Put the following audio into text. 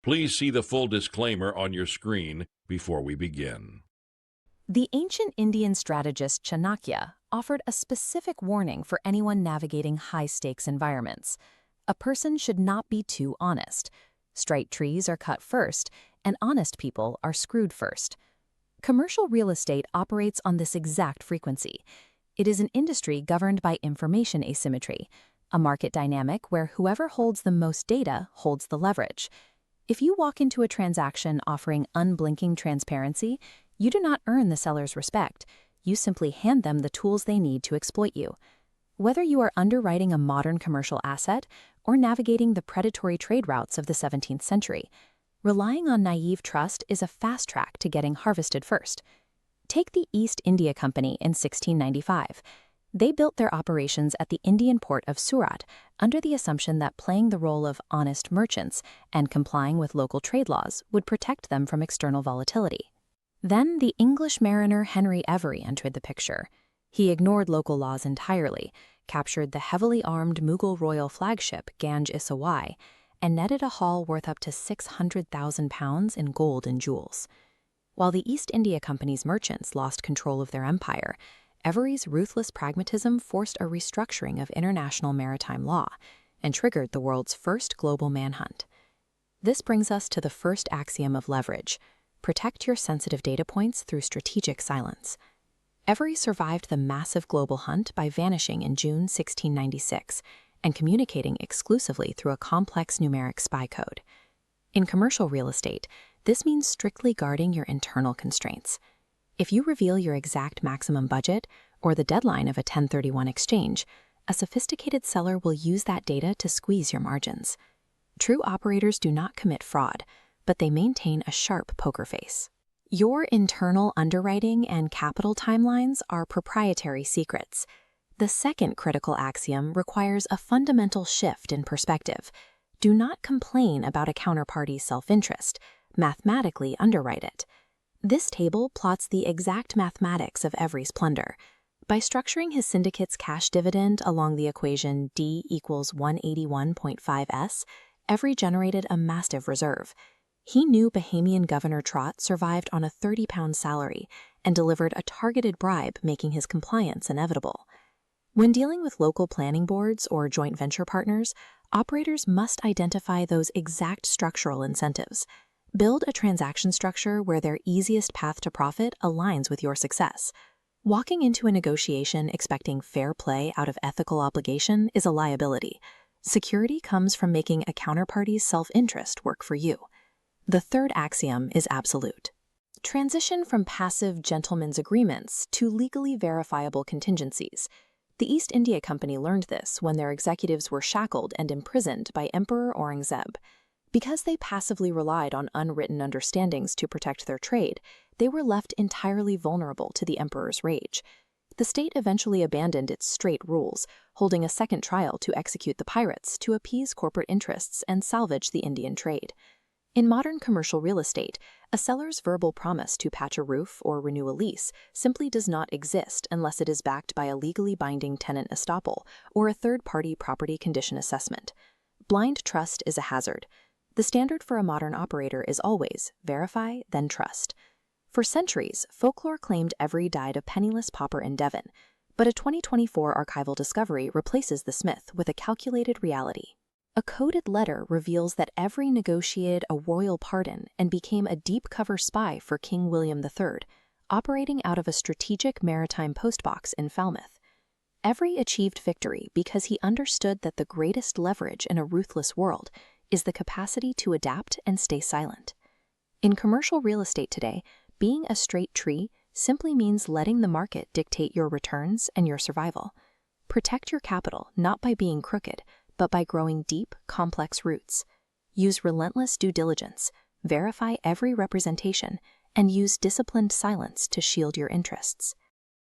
Please see the full disclaimer on your screen before we begin. The ancient Indian strategist Chanakya offered a specific warning for anyone navigating high-stakes environments. A person should not be too honest. Straight trees are cut first, and honest people are screwed first. Commercial real estate operates on this exact frequency. It is an industry governed by information asymmetry, a market dynamic where whoever holds the most data holds the leverage. If you walk into a transaction offering unblinking transparency, you do not earn the seller's respect. You simply hand them the tools they need to exploit you. Whether you are underwriting a modern commercial asset or navigating the predatory trade routes of the 17th century, relying on naive trust is a fast track to getting harvested first. Take the East India Company in 1695. They built their operations at the Indian port of Surat under the assumption that playing the role of honest merchants and complying with local trade laws would protect them from external volatility. Then the English mariner Henry Every entered the picture. He ignored local laws entirely, captured the heavily armed Mughal royal flagship Ganj-i-Sawai, and netted a haul worth up to £600,000 in gold and jewels. While the East India Company's merchants lost control of their empire, Every's ruthless pragmatism forced a restructuring of international maritime law and triggered the world's first global manhunt. This brings us to the first axiom of leverage: protect your sensitive data points through strategic silence. Every survived the massive global hunt by vanishing in June 1696 and communicating exclusively through a complex numeric spy code. In commercial real estate, this means strictly guarding your internal constraints. If you reveal your exact maximum budget or the deadline of a 1031 exchange, a sophisticated seller will use that data to squeeze your margins. True operators do not commit fraud, but they maintain a sharp poker face. Your internal underwriting and capital timelines are proprietary secrets. The second critical axiom requires a fundamental shift in perspective. Do not complain about a counterparty's self-interest. Mathematically underwrite it. This table plots the exact mathematics of Every's plunder. By structuring his syndicate's cash dividend along the equation D equals 181.5s, Every generated a massive reserve. He knew Bahamian Governor Trott survived on a £30 salary and delivered a targeted bribe, making his compliance inevitable. When dealing with local planning boards or joint venture partners, operators must identify those exact structural incentives. Build a transaction structure where their easiest path to profit aligns with your success. Walking into a negotiation expecting fair play out of ethical obligation is a liability. Security comes from making a counterparty's self-interest work for you. The third axiom is absolute. Transition from passive gentlemen's agreements to legally verifiable contingencies. The East India Company learned this when their executives were shackled and imprisoned by Emperor Aurangzeb. Because they passively relied on unwritten understandings to protect their trade, they were left entirely vulnerable to the emperor's rage. The state eventually abandoned its straight rules, holding a second trial to execute the pirates to appease corporate interests and salvage the Indian trade. In modern commercial real estate, a seller's verbal promise to patch a roof or renew a lease simply does not exist unless it is backed by a legally binding tenant estoppel or a third-party property condition assessment. Blind trust is a hazard. The standard for a modern operator is always verify, then trust. For centuries, folklore claimed Every died a penniless pauper in Devon, but a 2024 archival discovery replaces the myth with a calculated reality. A coded letter reveals that Every negotiated a royal pardon and became a deep-cover spy for King William III, operating out of a strategic maritime postbox in Falmouth. Every achieved victory because he understood that the greatest leverage in a ruthless world is the capacity to adapt and stay silent. In commercial real estate today, being a straight tree simply means letting the market dictate your returns and your survival. Protect your capital not by being crooked, but by growing deep, complex roots. Use relentless due diligence, verify every representation, and use disciplined silence to shield your interests.